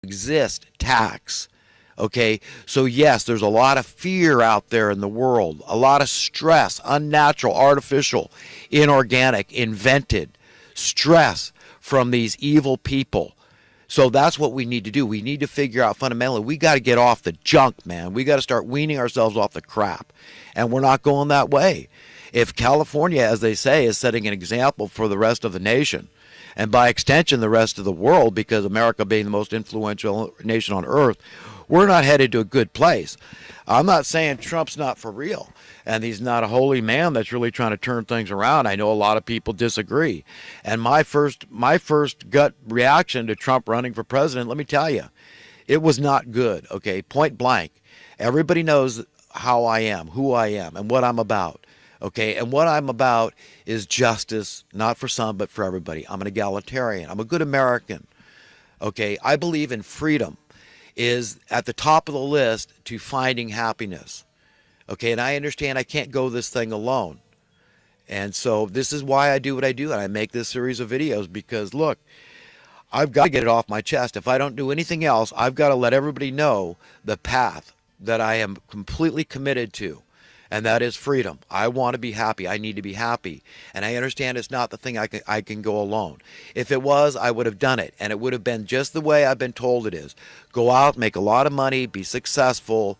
exist tax. Okay, so yes, there's a lot of fear out there in the world, a lot of stress, unnatural, artificial, inorganic, invented stress from these evil people. So that's what we need to do. We need to figure out fundamentally, we got to get off the junk, man. We got to start weaning ourselves off the crap. And we're not going that way. If California, as they say, is setting an example for the rest of the nation, and by extension the rest of the world, because America being the most influential nation on earth, we're not headed to a good place. I'm not saying Trump's not for real, and he's not a holy man that's really trying to turn things around. I know a lot of people disagree. And my first gut reaction to Trump running for president, let me tell you, it was not good, okay, point blank. Everybody knows how I am, who I am, and what I'm about. Okay, and what I'm about is justice, not for some, but for everybody. I'm an egalitarian. I'm a good American. Okay, I believe in freedom is at the top of the list to finding happiness. Okay, and I understand I can't go this thing alone. And so this is why I do what I do, and I make this series of videos because, look, I've got to get it off my chest. If I don't do anything else, I've got to let everybody know the path that I am completely committed to. And that is freedom. I want to be happy. I need to be happy. And I understand it's not the thing I can go alone. If it was, I would have done it. And it would have been just the way I've been told it is. Go out, make a lot of money, be successful,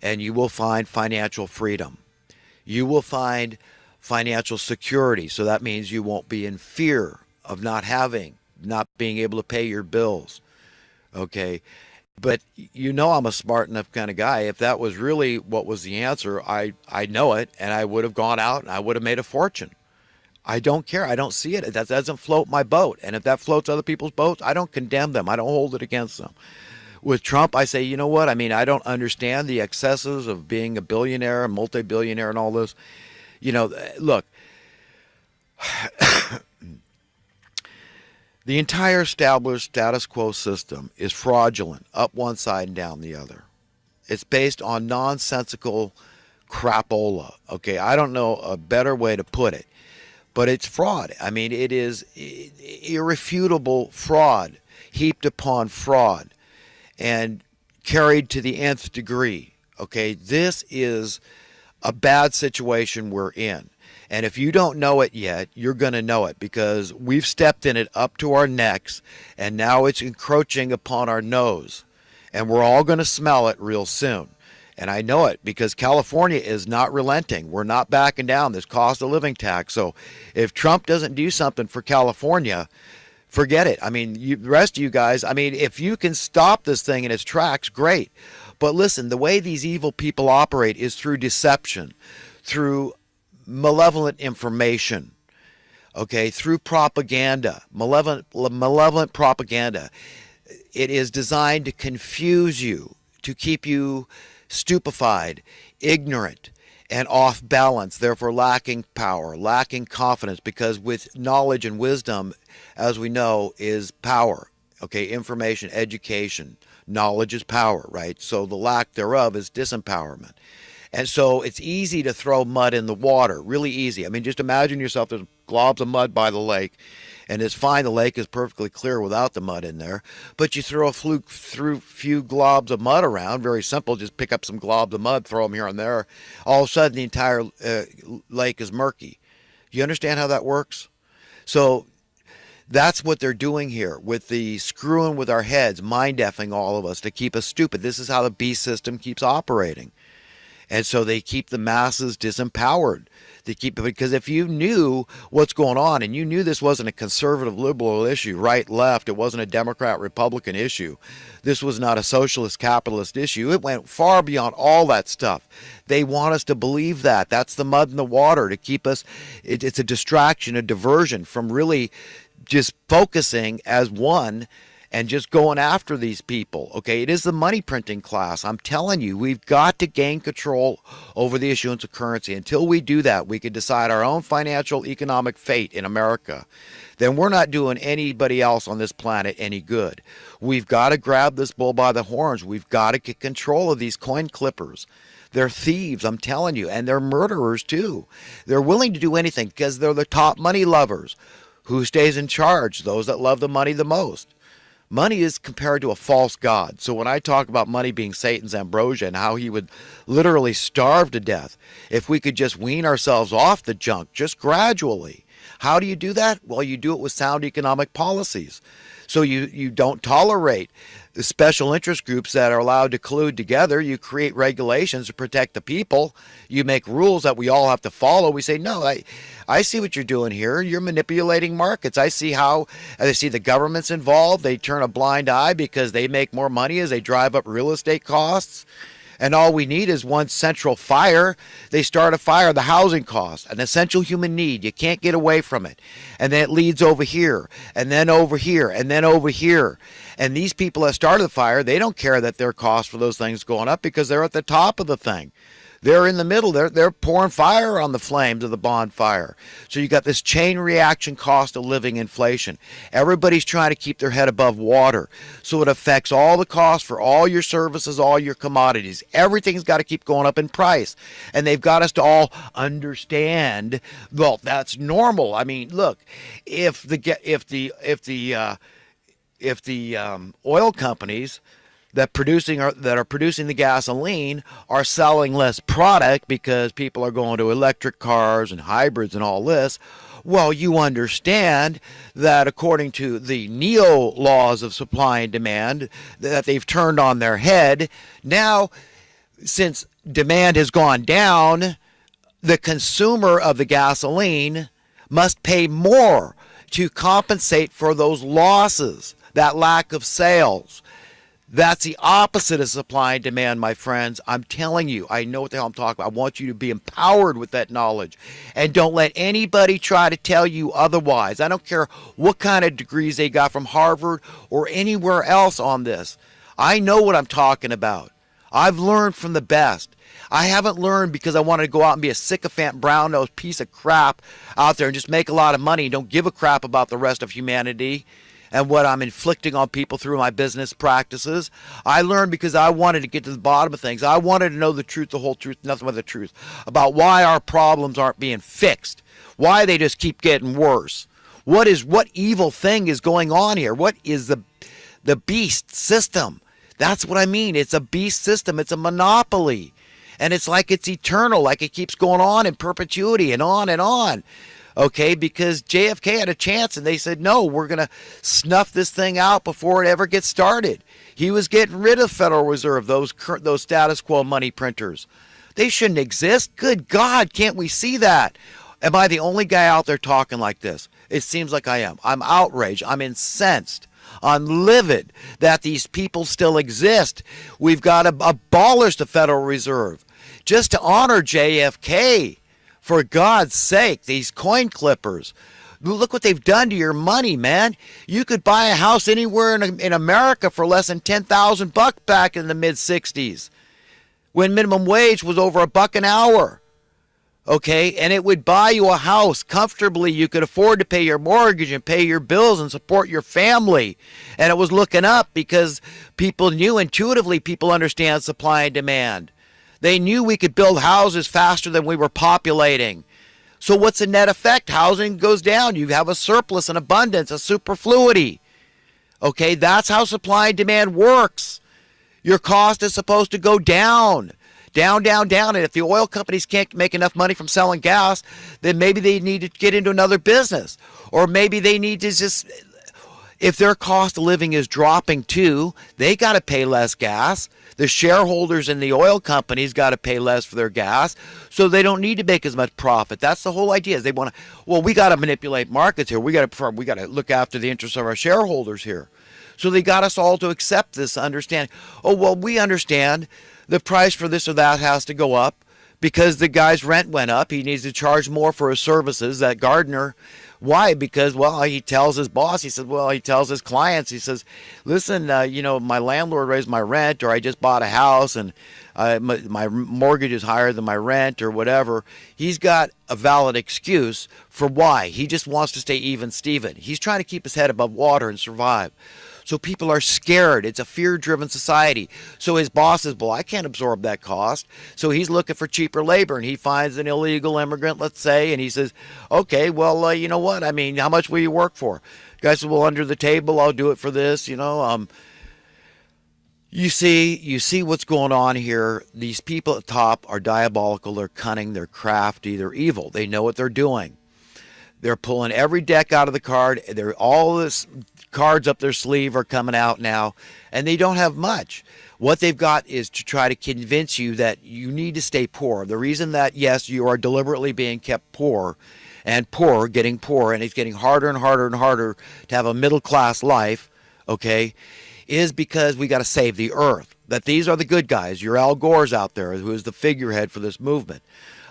and you will find financial freedom. You will find financial security. So that means you won't be in fear of not being able to pay your bills. Okay? But you know I'm a smart enough kind of guy. If that was really what was the answer, I know it, and I would have gone out and I would have made a fortune. I don't care. I don't see it. That doesn't float my boat. And if that floats other people's boats, I don't condemn them. I don't hold it against them. With Trump, I say, you know what? I mean, I don't understand the excesses of being a billionaire, a multi-billionaire, and all this. You know, look. The entire established status quo system is fraudulent, up one side and down the other. It's based on nonsensical crapola. Okay, I don't know a better way to put it, but it's fraud. I mean, it is irrefutable fraud, heaped upon fraud, and carried to the nth degree. Okay, this is a bad situation we're in. And if you don't know it yet, you're going to know it because we've stepped in it up to our necks, and now it's encroaching upon our nose. And we're all going to smell it real soon. And I know it because California is not relenting. We're not backing down this cost of living tax. So if Trump doesn't do something for California, forget it. I mean, the rest of you guys, I mean, if you can stop this thing in its tracks, great. But listen, the way these evil people operate is through deception, through malevolent information, okay, through propaganda, malevolent propaganda. It is designed to confuse you, to keep you stupefied, ignorant, and off balance, therefore lacking power, lacking confidence, because with knowledge and wisdom, as we know, is power, okay, information, education. Knowledge is power, right? So the lack thereof is disempowerment. And so it's easy to throw mud in the water, really easy. I mean, just imagine yourself, there's globs of mud by the lake, and it's fine, the lake is perfectly clear without the mud in there, but you throw a few globs of mud around, very simple, just pick up some globs of mud, throw them here and there, all of a sudden the entire lake is murky. You understand how that works? So that's what they're doing here with the screwing with our heads, mind-effing all of us to keep us stupid. This is how the beast system keeps operating. And so they keep the masses disempowered. They keep, because if you knew what's going on and you knew this wasn't a conservative liberal issue, right, left, it wasn't a Democrat Republican issue, this was not a socialist capitalist issue, it went far beyond all that stuff. They want us to believe that. That's the mud in the water to keep us, it's a distraction, a diversion from really just focusing as one and just going after these people. Okay, it is the money printing class. I'm telling you, we've got to gain control over the issuance of currency. Until we do that, we can decide our own financial economic fate in America. Then we're not doing anybody else on this planet any good. We've got to grab this bull by the horns. We've got to get control of these coin clippers. They're thieves, I'm telling you, and they're murderers too. They're willing to do anything because they're the top money lovers. Who stays in charge? Those that love the money the most. Money is compared to a false god. So when I talk about money being Satan's ambrosia and how he would literally starve to death if we could just wean ourselves off the junk just gradually. How do you do that? Well, you do it with sound economic policies. So you don't tolerate the special interest groups that are allowed to collude together. You create regulations to protect the people. You make rules that we all have to follow. We say, no, I see what you're doing here. You're manipulating markets. I see the government's involved. They turn a blind eye because they make more money as they drive up real estate costs. And all we need is one central fire. They start a fire, the housing cost, an essential human need. You can't get away from it. And then it leads over here, and then over here, and then over here. And these people that started the fire, they don't care that their cost for those things going up because they're at the top of the thing. They're in the middle. They're pouring fire on the flames of the bonfire. So you got this chain reaction cost of living inflation. Everybody's trying to keep their head above water. So it affects all the costs for all your services, all your commodities. Everything's got to keep going up in price. And they've got us to all understand, well, that's normal. I mean, look, if the oil companies that are producing the gasoline are selling less product because people are going to electric cars and hybrids and all this, well, you understand that according to the neo laws of supply and demand that they've turned on their head, now since demand has gone down, the consumer of the gasoline must pay more to compensate for those losses, that lack of sales. That's the opposite of supply and demand, my friends. I'm telling you, I know what the hell I'm talking about. I want you to be empowered with that knowledge. And don't let anybody try to tell you otherwise. I don't care what kind of degrees they got from Harvard or anywhere else on this. I know what I'm talking about. I've learned from the best. I haven't learned because I wanted to go out and be a sycophant, brown-nosed piece of crap out there and just make a lot of money and don't give a crap about the rest of humanity and what I'm inflicting on people through my business practices. I learned because I wanted to get to the bottom of things. I wanted to know the truth, the whole truth, nothing but the truth, about why our problems aren't being fixed, why they just keep getting worse. What evil thing is going on here? What is the beast system? That's what I mean. It's a beast system. It's a monopoly. And it's like it's eternal, like it keeps going on in perpetuity and on and on. Okay, because JFK had a chance and they said, no, we're going to snuff this thing out before it ever gets started. He was getting rid of Federal Reserve, those status quo money printers. They shouldn't exist. Good God, can't we see that? Am I the only guy out there talking like this? It seems like I am. I'm outraged. I'm incensed. I'm livid that these people still exist. We've got to abolish the Federal Reserve just to honor JFK. For God's sake, these coin clippers. Look what they've done to your money, man. You could buy a house anywhere in America for less than $10,000 back in the mid-'60s when minimum wage was over $1 an hour. Okay, and it would buy you a house comfortably. You could afford to pay your mortgage and pay your bills and support your family. And it was looking up because people knew intuitively, people understand supply and demand. They knew we could build houses faster than we were populating. So what's the net effect? Housing goes down. You have a surplus, an abundance, a superfluity. Okay, that's how supply and demand works. Your cost is supposed to go down. Down, down, down. And if the oil companies can't make enough money from selling gas, then maybe they need to get into another business. Or maybe they need to just, if their cost of living is dropping too, they got to pay less gas. The shareholders in the oil companies got to pay less for their gas, so they don't need to make as much profit. That's the whole idea. Is they want to, well, we got to manipulate markets here. We got to look after the interests of our shareholders here. So they got us all to accept this understanding. Oh, well, we understand the price for this or that has to go up because the guy's rent went up. He needs to charge more for his services. That gardener. Why? Because, well, he tells his boss, he tells his clients, he says, listen, my landlord raised my rent, or I just bought a house and my mortgage is higher than my rent or whatever. He's got a valid excuse for why. He just wants to stay even Steven. He's trying to keep his head above water and survive. So people are scared. It's a fear-driven society. So his boss says, well, I can't absorb that cost. So he's looking for cheaper labor, and he finds an illegal immigrant, let's say, and he says, okay, well, you know what? I mean, how much will you work for? Guy said, well, under the table, I'll do it for this, You see what's going on here. These people at the top are diabolical, they're cunning, they're crafty, they're evil. They know what they're doing. They're pulling every deck out of the card. They're all this cards up their sleeve are coming out now, and they don't have much. What they've got is to try to convince you that you need to stay poor. The reason that, yes, you are deliberately being kept poor and poor, getting poor, and it's getting harder and harder and harder to have a middle-class life, okay, is because we got to save the earth. That these are the good guys. Your Al Gore's out there, who is the figurehead for this movement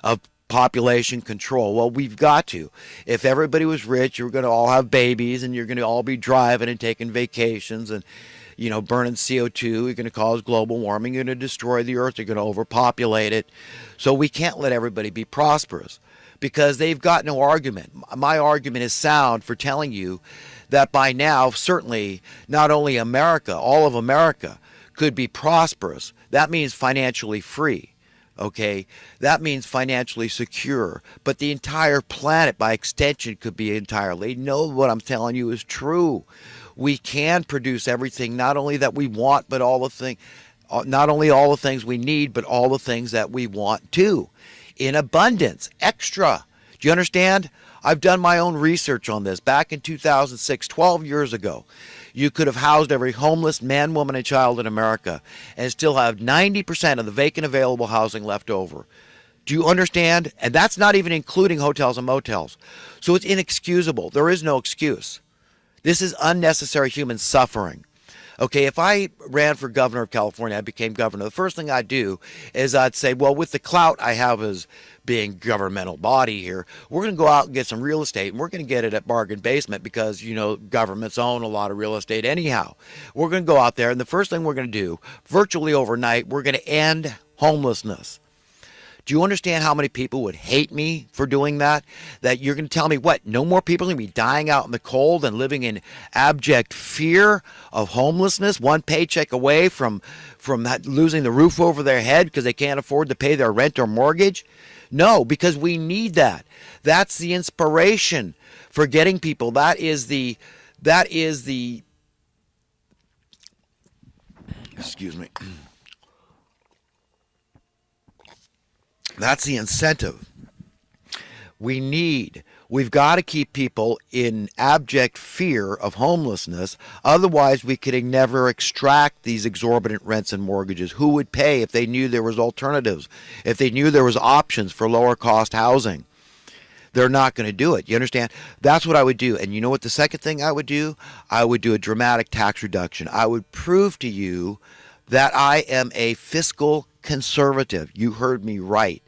of population control. Well, we've got to. If everybody was rich, you're going to all have babies, and you're going to all be driving and taking vacations and, burning CO2. You're going to cause global warming. You're going to destroy the earth. You're going to overpopulate it. So we can't let everybody be prosperous because they've got no argument. My argument is sound for telling you that by now, certainly, not only America, all of America could be prosperous. That means financially free. Okay, that means financially secure, but the entire planet by extension could be entirely. No, what I'm telling you is true. We can produce everything, not only that we want, but not only all the things we need, but all the things that we want too, in abundance, extra. Do you understand? I've done my own research on this. Back in 2006, 12 years ago, you could have housed every homeless man, woman, and child in America and still have 90% of the vacant available housing left over. Do you understand? And that's not even including hotels and motels. So it's inexcusable. There is no excuse. This is unnecessary human suffering. Okay, if I ran for governor of California, I became governor, the first thing I'd do is I'd say, well, with the clout I have as being governmental body here, we're going to go out and get some real estate, and we're going to get it at bargain basement because, governments own a lot of real estate anyhow. We're going to go out there, and the first thing we're going to do, virtually overnight, we're going to end homelessness. Do you understand how many people would hate me for doing that? That you're going to tell me, what, no more people are going to be dying out in the cold and living in abject fear of homelessness, one paycheck away from losing the roof over their head because they can't afford to pay their rent or mortgage? No, because we need that. That's the inspiration for getting people. That is the excuse me. That's the incentive. We've got to keep people in abject fear of homelessness. Otherwise, we could never extract these exorbitant rents and mortgages. Who would pay if they knew there was alternatives? If they knew there was options for lower cost housing? They're not going to do it. You understand? That's what I would do. And you know what the second thing I would do? I would do a dramatic tax reduction. I would prove to you that I am a fiscal conservative. You heard me right.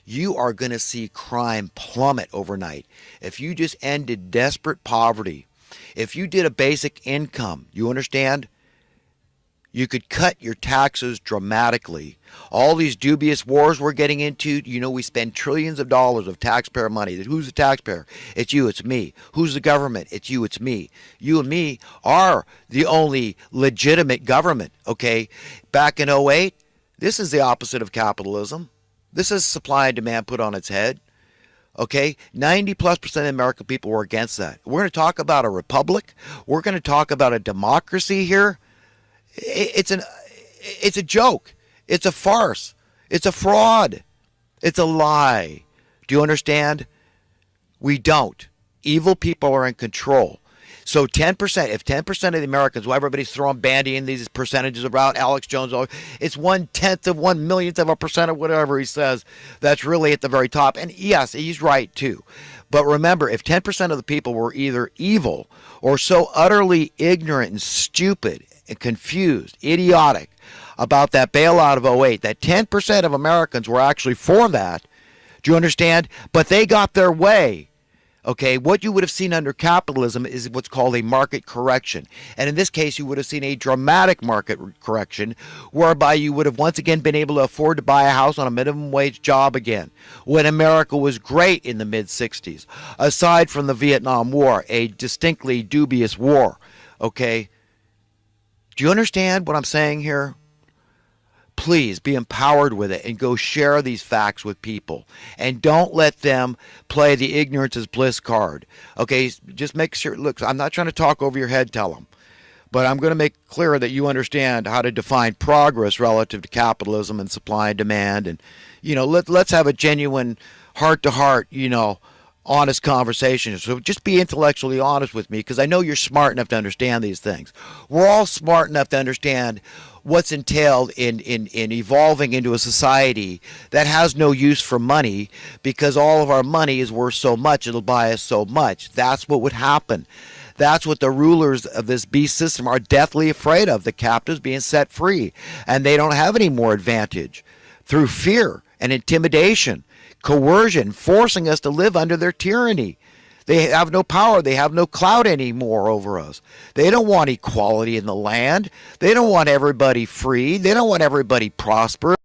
You are going to see crime plummet overnight. If you just ended desperate poverty, if you did a basic income, you understand? You could cut your taxes dramatically. All these dubious wars we're getting into, we spend trillions of dollars of taxpayer money. Who's the taxpayer? It's you, it's me. Who's the government? It's you, it's me. You and me are the only legitimate government, okay? Back in '08, this is the opposite of capitalism. This is supply and demand put on its head. Okay, 90+% of the American people were against that. We're going to talk about a republic. We're going to talk about a democracy here. It's a joke. It's a farce. It's a fraud. It's a lie. Do you understand? We don't. Evil people are in control. So 10%, if 10% of the Americans, well, everybody's throwing bandying these percentages around, Alex Jones, it's 1/10 of 1/1,000,000th of a percent of whatever he says, that's really at the very top. And yes, he's right too. But remember, if 10% of the people were either evil or so utterly ignorant and stupid and confused, idiotic about that bailout of '08, that 10% of Americans were actually for that, do you understand? But they got their way. Okay, what you would have seen under capitalism is what's called a market correction. And in this case, you would have seen a dramatic market correction whereby you would have once again been able to afford to buy a house on a minimum wage job again, when America was great in the mid-'60s, aside from the Vietnam War, a distinctly dubious war. Okay, do you understand what I'm saying here? please be empowered with it and go share these facts with people. And don't let them play the ignorance is bliss card. Okay, just make sure, look, I'm not trying to talk over your head, tell them. But I'm going to make clear that you understand how to define progress relative to capitalism and supply and demand. And, let's have a genuine heart to heart, honest conversation. So just be intellectually honest with me, because I know you're smart enough to understand these things. We're all smart enough to understand what's entailed in evolving into a society that has no use for money, because all of our money is worth so much, it'll buy us so much. That's what would happen. That's what the rulers of this beast system are deathly afraid of, the captives being set free. And they don't have any more advantage through fear and intimidation, coercion, forcing us to live under their tyranny. They have no power. They have no clout anymore over us. They don't want equality in the land. They don't want everybody free. They don't want everybody prosperous.